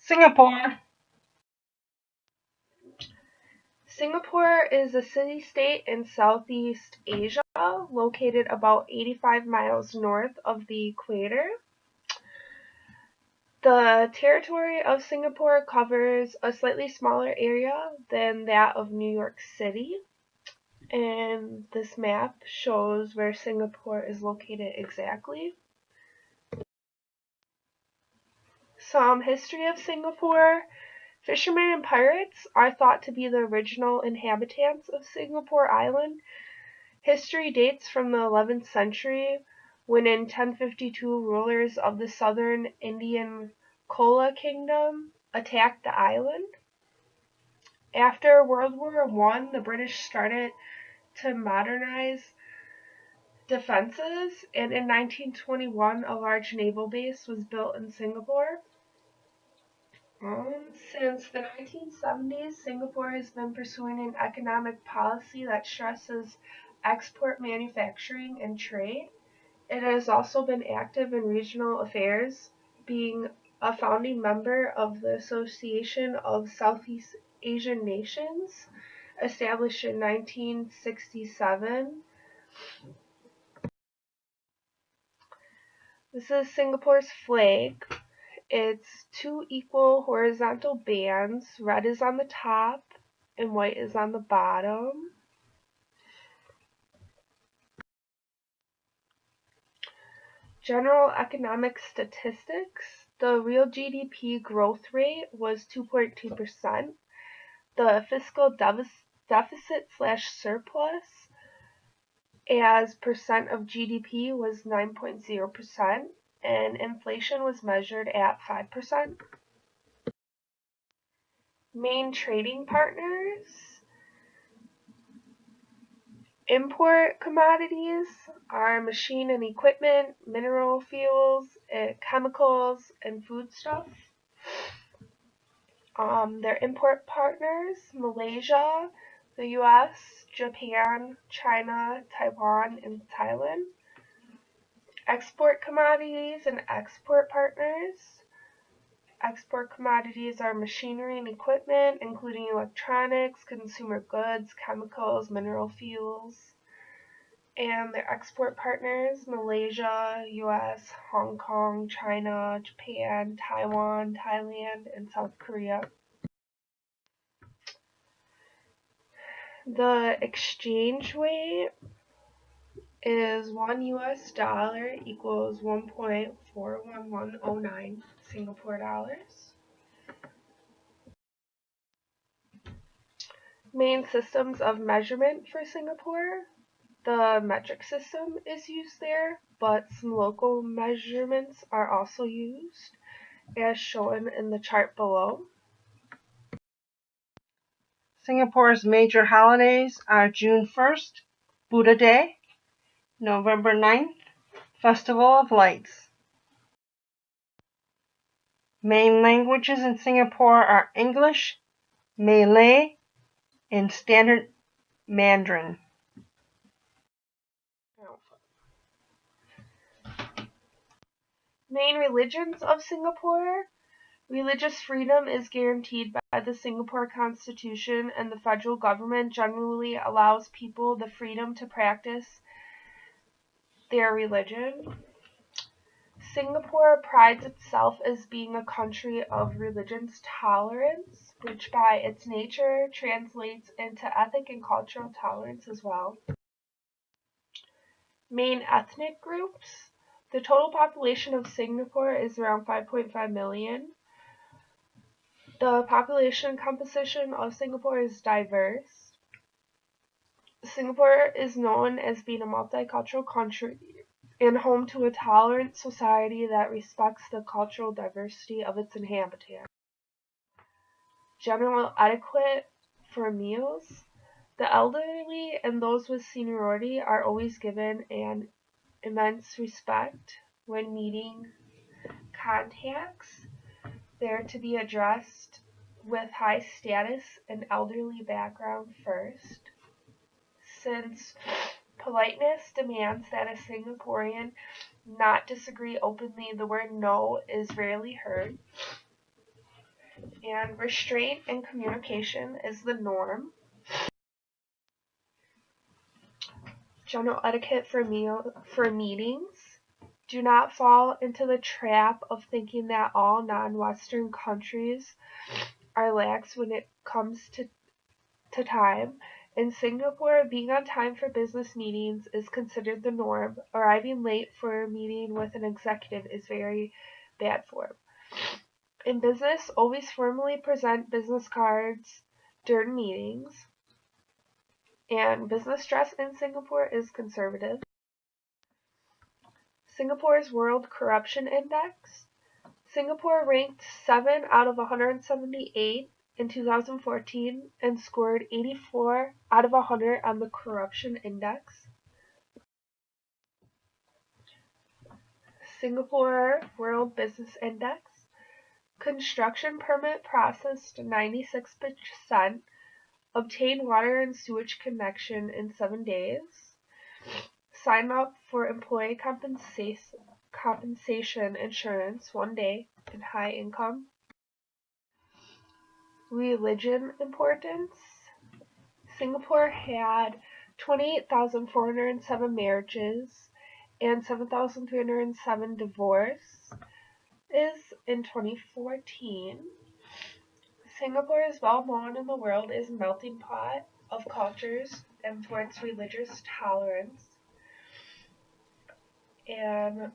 Singapore. Singapore is a city-state in Southeast Asia, located about 85 miles north of the equator. The territory of Singapore covers a slightly smaller area than that of New York City, and this map shows where Singapore is located exactly. Some history of Singapore. Fishermen and pirates are thought to be the original inhabitants of Singapore Island. History dates from the 11th century, when in 1052 rulers of the southern Indian Chola Kingdom attacked the island. After World War I, the British started to modernize defenses, and in 1921 a large naval base was built in Singapore. Since the 1970s, Singapore has been pursuing an economic policy that stresses export manufacturing and trade. It has also been active in regional affairs, being a founding member of the Association of Southeast Asian Nations, established in 1967. This is Singapore's flag. It's two equal horizontal bands. Red is on the top and white is on the bottom. General economic statistics. The real GDP growth rate was 2.2%. The fiscal deficit/surplus as percent of GDP was 9.0%, and inflation was measured at 5%. Main trading partners. Import commodities are machine and equipment, mineral fuels, chemicals, and foodstuff. Their import partners: Malaysia, the US, Japan, China, Taiwan, and Thailand. Export commodities and export partners. Export commodities are machinery and equipment, including electronics, consumer goods, chemicals, mineral fuels. And their export partners: Malaysia, US, Hong Kong, China, Japan, Taiwan, Thailand, and South Korea. The exchange rate is $1 equals 1.41109 Singapore dollars. Main systems of measurement for Singapore. The metric system is used there, but some local measurements are also used, as shown in the chart below. Singapore's major holidays are June 1st, Buddha Day, November 9th, Festival of Lights. Main languages in Singapore are English, Malay, and Standard Mandarin. Main religions of Singapore. Religious freedom is guaranteed by the Singapore Constitution, and the federal government generally allows people the freedom to practice their religion. Singapore prides itself as being a country of religious tolerance, which by its nature translates into ethnic and cultural tolerance as well. Main ethnic groups. The total population of Singapore is around 5.5 million. The population composition of Singapore is diverse. Singapore is known as being a multicultural country and home to a tolerant society that respects the cultural diversity of its inhabitants. General etiquette for meals. The elderly and those with seniority are always given an immense respect when meeting contacts. They are to be addressed with high status and elderly background first. Since politeness demands that a Singaporean not disagree openly, the word no is rarely heard. and restraint in communication is the norm. General etiquette for meetings. Do not fall into the trap of thinking that all non-Western countries are lax when it comes to time. In Singapore, being on time for business meetings is considered the norm. Arriving late for a meeting with an executive is very bad form. In business, always formally present business cards during meetings. And business dress in Singapore is conservative. Singapore's World Corruption Index. Singapore ranked 7 out of 178 in 2014 and scored 84 out of 100 on the Corruption Index. Singapore World Business Index. Construction permit processed 96%. Obtained water and sewage connection in 7 days. Sign up for employee compensation insurance 1 day in high income. Religion importance. Singapore had 28,407 marriages and 7,307 divorces in 2014. Singapore is well known in the world as a melting pot of cultures and for its religious tolerance and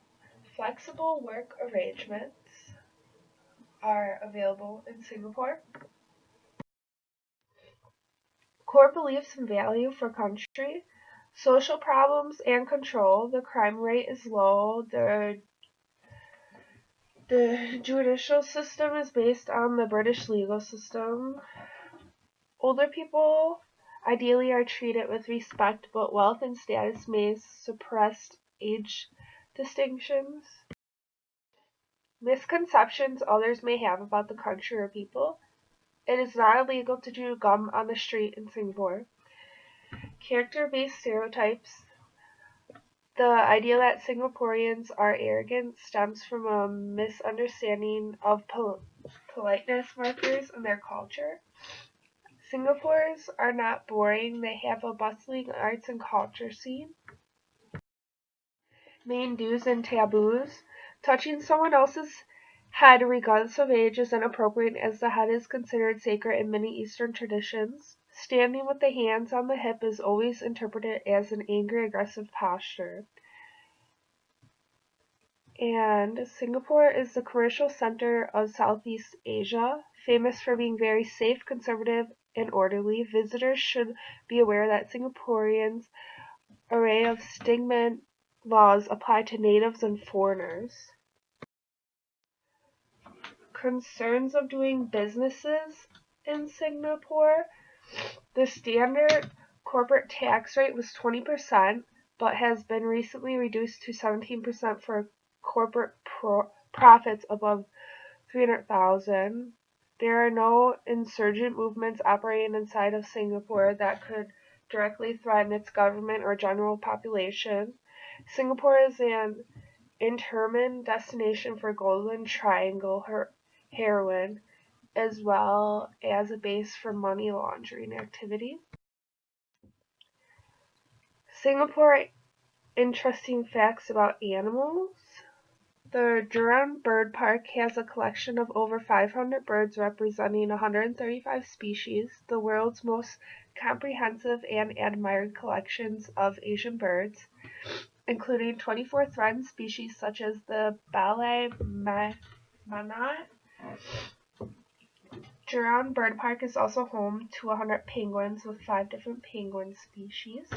flexible work arrangements are available in Singapore. Core beliefs and value for country. Social problems and control. The crime rate is low. The judicial system is based on the British legal system. Older people ideally are treated with respect, but wealth and status may suppress age distinctions. Misconceptions others may have about the country or people. It is not illegal to chew gum on the street in Singapore. Character-based stereotypes. The idea that Singaporeans are arrogant stems from a misunderstanding of politeness markers in their culture. Singaporeans are not boring, they have a bustling arts and culture scene. Main do's and taboos. Touching someone else's head regardless of age is inappropriate as the head is considered sacred in many Eastern traditions. Standing with the hands on the hip is always interpreted as an angry, aggressive posture. And Singapore is the commercial center of Southeast Asia, famous for being very safe, conservative, and orderly. Visitors should be aware that Singaporeans' array of stigma laws apply to natives and foreigners. Concerns of doing businesses in Singapore. The standard corporate tax rate was 20%, but has been recently reduced to 17% for corporate profits above 300,000. There are no insurgent movements operating inside of Singapore that could directly threaten its government or general population. Singapore is an interim destination for Golden Triangle heroin, as well as a base for money laundering activity. Singapore interesting facts about animals. The Jurong Bird Park has a collection of over 500 birds representing 135 species, the world's most comprehensive and admired collections of Asian birds, including 24 threatened species such as the ballet manat. Jurong Bird Park is also home to 100 penguins with 5 different penguin species.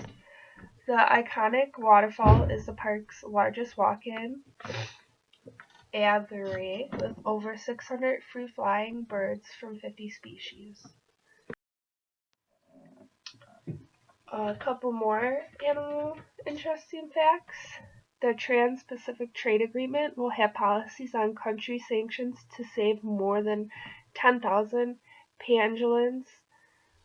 The iconic waterfall is the park's largest walk-in aviary with over 600 free-flying birds from 50 species. A couple more animal interesting facts. The Trans-Pacific Trade Agreement will have policies on country sanctions to save more than 10,000 pangolins,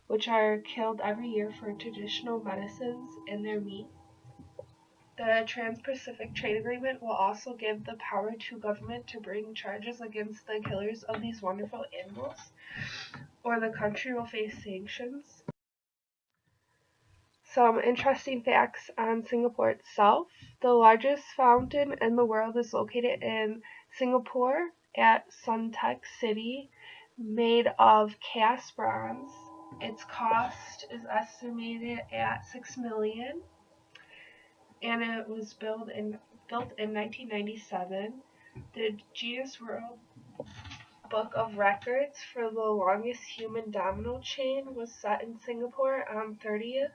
which are killed every year for traditional medicines in their meat. The Trans-Pacific Trade Agreement will also give the power to government to bring charges against the killers of these wonderful animals, or the country will face sanctions. Some interesting facts on Singapore itself. The largest fountain in the world is located in Singapore at Suntec City, made of cast bronze. Its cost is estimated at $6 million, and it was built in 1997. The Guinness World Book of Records for the longest human domino chain was set in Singapore on 30th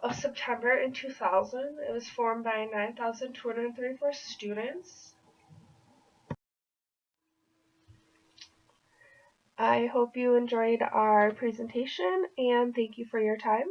of September in 2000. It was formed by 9,234 students. I hope you enjoyed our presentation, and thank you for your time.